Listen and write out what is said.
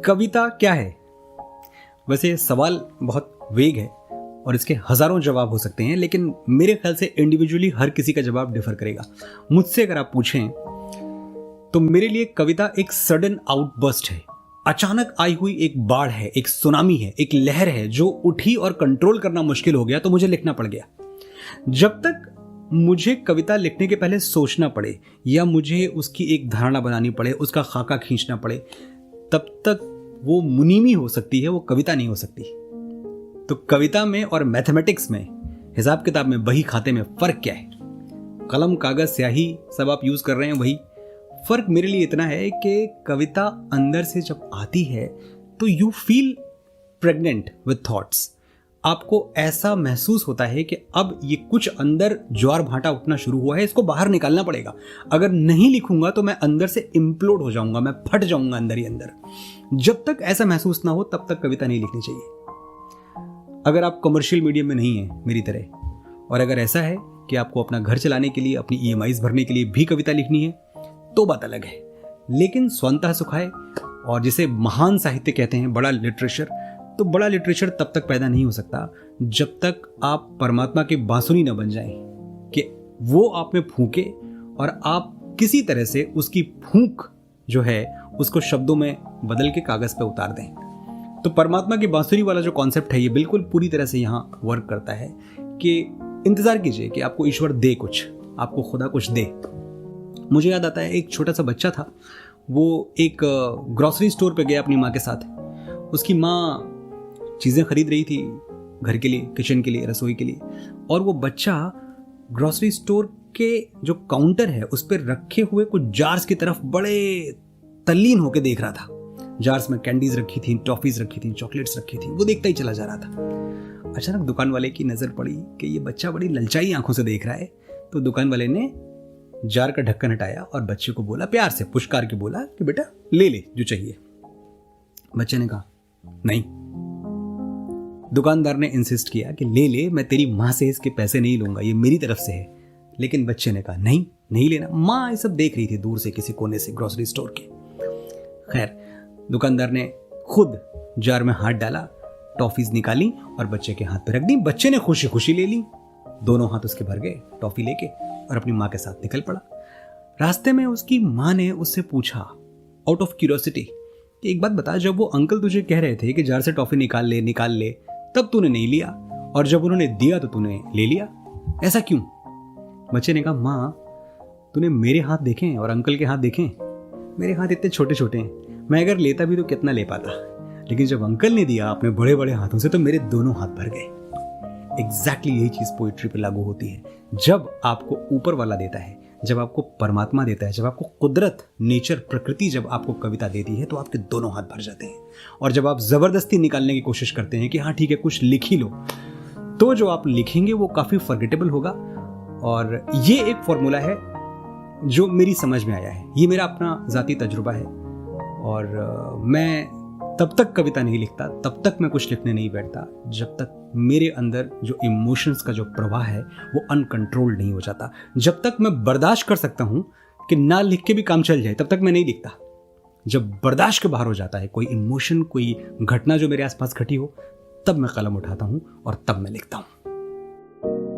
कविता क्या है? वैसे सवाल बहुत वेग है और इसके हजारों जवाब हो सकते हैं, लेकिन मेरे ख्याल से इंडिविजुअली हर किसी का जवाब डिफर करेगा। मुझसे अगर आप पूछें तो मेरे लिए कविता एक सडन आउटबर्स्ट है, अचानक आई हुई एक बाढ़ है, एक सुनामी है, एक लहर है जो उठी और कंट्रोल करना मुश्किल हो गया तो मुझे लिखना पड़ गया। जब तक मुझे कविता लिखने के पहले सोचना पड़े या मुझे उसकी एक धारणा बनानी पड़े, उसका खाका खींचना पड़े, तब तक वो मुनीमी हो सकती है, वो कविता नहीं हो सकती। तो कविता में और मैथमेटिक्स में, हिसाब किताब में, बही खाते में फर्क क्या है? कलम, कागज, स्याही सब आप यूज कर रहे हैं, वही फर्क मेरे लिए इतना है कि कविता अंदर से जब आती है तो you feel pregnant with thoughts. आपको ऐसा महसूस होता है कि अब ये कुछ अंदर ज्वार भाटा उठना शुरू हुआ है, इसको बाहर निकालना पड़ेगा। अगर नहीं लिखूंगा तो मैं अंदर से इम्प्लोड हो जाऊंगा, मैं फट जाऊंगा अंदर ही अंदर। जब तक ऐसा महसूस ना हो तब तक कविता नहीं लिखनी चाहिए। अगर आप कमर्शियल मीडियम में नहीं हैं मेरी तरह, और अगर ऐसा है कि आपको अपना घर चलाने के लिए, अपनी EMIs भरने के लिए भी कविता लिखनी है तो बात अलग है। लेकिन स्वतः सुखाए, और जिसे महान साहित्य कहते हैं, बड़ा लिटरेचर, तो बड़ा लिटरेचर तब तक पैदा नहीं हो सकता जब तक आप परमात्मा के बांसुरी न बन जाएं कि वो आप में फूंके और आप किसी तरह से उसकी फूंक जो है उसको शब्दों में बदल के कागज पे उतार दें। तो परमात्मा की बांसुरी वाला जो कॉन्सेप्ट है ये बिल्कुल पूरी तरह से यहाँ वर्क करता है कि इंतजार कीजिए कि आपको ईश्वर दे कुछ, आपको खुदा कुछ दे। मुझे याद आता है एक छोटा सा बच्चा था, वो एक ग्रॉसरी स्टोर पे गया अपनी माँ के साथ। उसकी माँ चीज़ें खरीद रही थी घर के लिए, किचन के लिए, रसोई के लिए, और वो बच्चा ग्रॉसरी स्टोर के जो काउंटर है उस पर रखे हुए कुछ जार्स की तरफ बड़े तल्लीन होकर देख रहा था। जार्स में कैंडीज रखी थी, टॉफीज रखी थी, चॉकलेट्स रखी थी, वो देखता ही चला जा रहा था। अचानक दुकान वाले की नज़र पड़ी कि ये बच्चा बड़ी ललचाई आंखों से देख रहा है, तो दुकान वाले ने जार का ढक्कन हटाया और बच्चे को बोला, प्यार से पुचकार के बोला कि बेटा ले ले जो चाहिए। बच्चे ने कहा नहीं। दुकानदार ने इंसिस्ट किया कि ले ले, मैं तेरी माँ से इसके पैसे नहीं लूंगा, ये मेरी तरफ से है। लेकिन बच्चे ने कहा नहीं, नहीं लेना। माँ ये सब देख रही थी दूर से किसी कोने से ग्रोसरी स्टोर के। खैर, दुकानदार ने खुद जार में हाथ डाला, टॉफीज निकाली और बच्चे के हाथ पे रख दी। बच्चे ने खुशी खुशी ले ली, दोनों हाथ उसके भर गए टॉफी लेके, और अपनी माँ के साथ निकल पड़ा। रास्ते में उसकी माँ ने उससे पूछा आउट ऑफ क्यूरियोसिटी कि एक बात बता, जब वो अंकल तुझे कह रहे थे कि जार से टॉफी निकाल ले, तब तूने नहीं लिया, और जब उन्होंने दिया तो तूने ले लिया, ऐसा क्यों? बच्चे ने कहा माँ, तूने मेरे हाथ देखे और अंकल के हाथ देखे? मेरे हाथ इतने छोटे छोटे हैं, मैं अगर लेता भी तो कितना ले पाता, लेकिन जब अंकल ने दिया अपने बड़े बड़े हाथों से तो मेरे दोनों हाथ भर गए। एग्जैक्टली यही चीज पोइट्री पे लागू होती है। जब आपको ऊपर वाला देता है, जब आपको परमात्मा देता है, जब आपको कुदरत, नेचर, प्रकृति जब आपको कविता देती है तो आपके दोनों हाथ भर जाते हैं। और जब आप जबरदस्ती निकालने की कोशिश करते हैं कि हाँ ठीक है कुछ लिख ही लो, तो जो आप लिखेंगे वो काफी फॉरगेटेबल होगा। और ये एक फॉर्मूला है जो मेरी समझ में आया है, ये मेरा अपना जाती तजुर्बा है। और मैं तब तक कविता नहीं लिखता, तब तक मैं कुछ लिखने नहीं बैठता जब तक मेरे अंदर जो इमोशंस का जो प्रवाह है वो अनकंट्रोल्ड नहीं हो जाता। जब तक मैं बर्दाश्त कर सकता हूं कि ना लिख के भी काम चल जाए, तब तक मैं नहीं लिखता। जब बर्दाश्त के बाहर हो जाता है कोई इमोशन, कोई घटना जो मेरे आसपास घटी हो, तब मैं कलम उठाता हूं और तब मैं लिखता हूं।